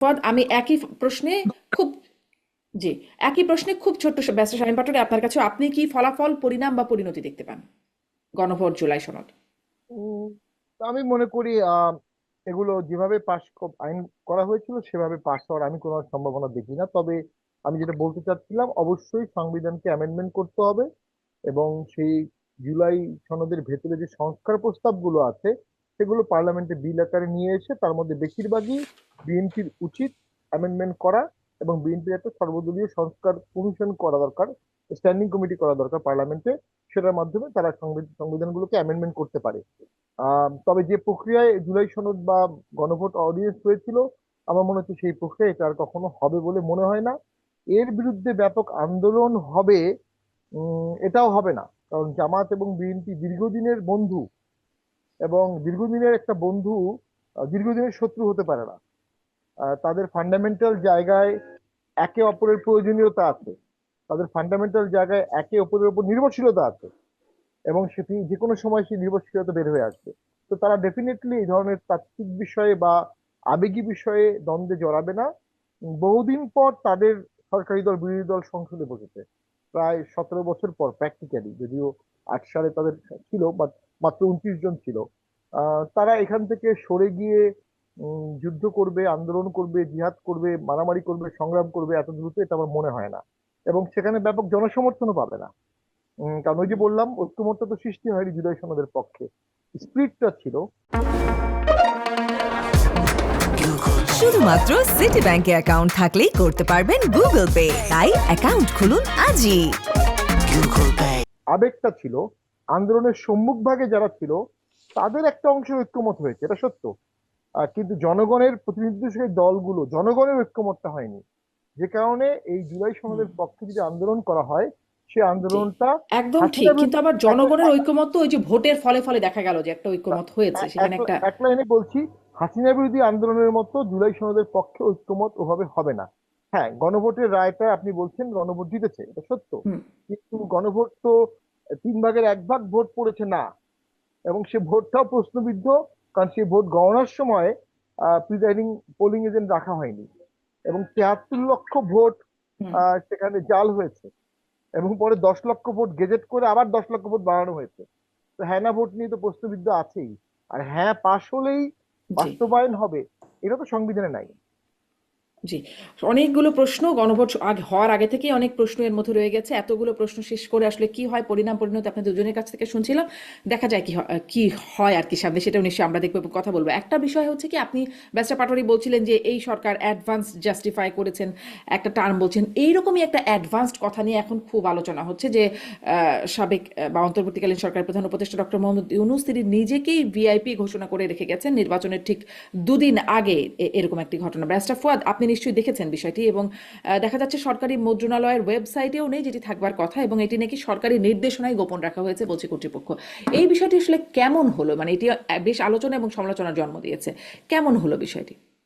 ফুয়াদ, আমি একই প্রশ্নে খুব জি, একই প্রশ্নে খুব ছোট্ট ব্যস্ত শামীম পাটোয়ারি আপনার কাছে, আপনি কি ফলাফল, পরিণাম বা পরিণতি দেখতে পান গণভোট, জুলাই সনদ? উম, আমি মনে করি এগুলো যেভাবে আইন করা হয়েছিল সেভাবে পাশ হওয়ার আমি কোনো সম্ভাবনা দেখি না। তবে আমি যেটা বলতে চাচ্ছিলাম, অবশ্যই সংবিধানকে অ্যামেন্ডমেন্ট করতে হবে এবং সেই জুলাই সনদের ভেতরে যে সংস্কার প্রস্তাবগুলো আছে সেগুলো পার্লামেন্টে বিল আকারে নিয়ে এসে তার মধ্যে বেশিরভাগই বিএনপির উচিত অ্যামেন্ডমেন্ট করা, এবং বিএনপির একটা সর্বদলীয় সংস্কার কমিশন করা দরকার, স্ট্যান্ডিং কমিটি করা দরকার পার্লামেন্টে। সেটার মাধ্যমে তারা সংবিধানগুলোকে অ্যামেন্ডমেন্ট করতে পারে। তবে যে প্রক্রিয়ায় জুলাই সনদ বা গণভোট অডিয়েন্স হয়েছিল, আমার মনে হচ্ছে সেই প্রক্রিয়া এটা আর কখনো হবে বলে মনে হয় না। এর বিরুদ্ধে ব্যাপক আন্দোলন হবে, এটাও হবে না, কারণ জামাত এবং বিএনপি দীর্ঘদিনের বন্ধু, এবং দীর্ঘদিনের একটা বন্ধু দীর্ঘদিনের শত্রু হতে পারে না। তাদের ফান্ডামেন্টাল জায়গায় একে অপরের প্রয়োজনীয়তা আছে, তাদের ফান্ডামেন্টাল জায়গায় একে অপরের উপর নির্ভরশীলতা আছে, এবং সেটি যে কোনো সময় সেই নির্ভরশীলতা বের হয়ে আসবে। তো তারা ডেফিনেটলি এই ধরনের তাত্ত্বিক বিষয়ে বা আবেগী বিষয়ে দ্বন্দ্বে জড়াবে না। বহুদিন পর তাদের সরকারি দল বিরোধী দল সংসদে বসেছে, প্রায় 17 বছর পর প্র্যাকটিক্যালি, যদিও 8 সালে তাদের ছিল বাট মাত্র 29 জন ছিল। তারা এখান থেকে সরে গিয়ে যুদ্ধ করবে, আন্দোলন করবে, জিহাদ করবে, মারামারি করবে, সংগ্রাম করবে এত দ্রুত, এটা আমার মনে হয় না। এবং সেখানে ব্যাপক জনসমর্থনও পাবে না। কারণ ওই যে বললাম, ঐক্যমত্য তো সৃষ্টি হয়নি জুলাই সনদের পক্ষে, স্পিরিটটা ছিল। শুধুমাত্র সিটি ব্যাংকে অ্যাকাউন্ট থাকলেই করতে পারবেন গুগল পে, তাই অ্যাকাউন্ট খুলুন আজই। আবেগটা ছিল, আন্দোলনের সম্মুখ ভাগে যারা ছিল তাদের একটা অংশের ঐক্যমত হয়েছে, এটা সত্য। কিন্তু জনগণের প্রতিনিধিত্বশীল দলগুলো, জনগণের ঐক্যমতটা হয়নি। যে কারণে এই জুলাই হুম, সনদের পক্ষে যদি আন্দোলন করা হয়, সে জি, আন্দোলনটা একদম ঠিক, হাসিনা কিন্তু বিরোধী আবার জনগণের ঐক্যমত তো ওই যে ভোটের ফলে ফলে দেখা গেল যে একটা ঐক্যমত হয়েছে, সেখানে একটা এক লাইনে বলছি, হাসিনা বিরোধী আন্দোলনের মতো জুলাই সনদের পক্ষে ঐক্যমত ওভাবে হবে না। হ্যাঁ, গণভোটের রায়টা আপনি বলছেন গণভোট জিতেছে, এটা সত্য। হুম, কিন্তু গণভোট তো 3 ভাগের 1 ভাগ ভোট পড়েছে না, এবং সে ভোটটাও প্রশ্নবিদ্ধ, কারণ সেই ভোট গণনার সময় প্রিজাইডিং পোলিং এজেন্ট রাখা হয়নি, এবং 73 লক্ষ ভোট হুম, সেখানে জাল হয়েছে, এবং পরে 10 লক্ষ ভোট গেজেট করে আবার 10 লক্ষ ভোট বাড়ানো হয়েছে। তো হ্যাঁ না ভোট নিয়ে তো প্রশ্নবিদ্ধ আছেই। আর হ্যাঁ পাশ হলেই জি, বাস্তবায়ন হবে, এটা তো সংবিধানে নাই। জি, অনেকগুলো প্রশ্ন, গণভোট আগে হওয়ার আগে থেকেই অনেক প্রশ্ন এর মধ্যে রয়ে গেছে। এতগুলো প্রশ্ন শেষ করে আসলে কি হয়, পরিণাম পরিণতি আপনাদের দুজনের কাছ থেকে শুনছিলাম। দেখা যায় কি হয় আর কি সামনে, সেটাও নিশ্চয়ই আমরা দেখবো এবং কথা বলবো। একটা বিষয় হচ্ছে কি, আপনি ব্যারিস্টার পাটোয়ারি বলছিলেন যে এই সরকার অ্যাডভান্স জাস্টিফাই করেছেন, একটা টার্ম বলছেন, এইরকমই একটা অ্যাডভান্সড কথা নিয়ে এখন খুব আলোচনা হচ্ছে যে সাবেক বা অন্তর্বর্তীকালীন সরকারের প্রধান উপদেষ্টা ডক্টর মোহাম্মদ ইউনূস তিনি নিজেকেই ভিআইপি ঘোষণা করে রেখে গেছেন নির্বাচনের ঠিক দুদিন আগে। এরকম একটি ঘটনা, ব্যারিস্টার ফুয়াদ, আপনি নিশ্চয়ই দেখেছেন বিষয়টি, এবং দেখা যাচ্ছে সরকারি মুদ্রণালয়ের ওয়েবসাইটেও নেই, যেটি থাকবার কথা, এবং এটি নাকি সরকারি নির্দেশনায় গোপন রাখা হয়েছে বলছে কর্তৃপক্ষ। এই বিষয়টি আসলে কেমন হলো, মানে এটি বেশ আলোচনা এবং সমালোচনার জন্ম দিয়েছে, কেমন হলো বিষয়টি?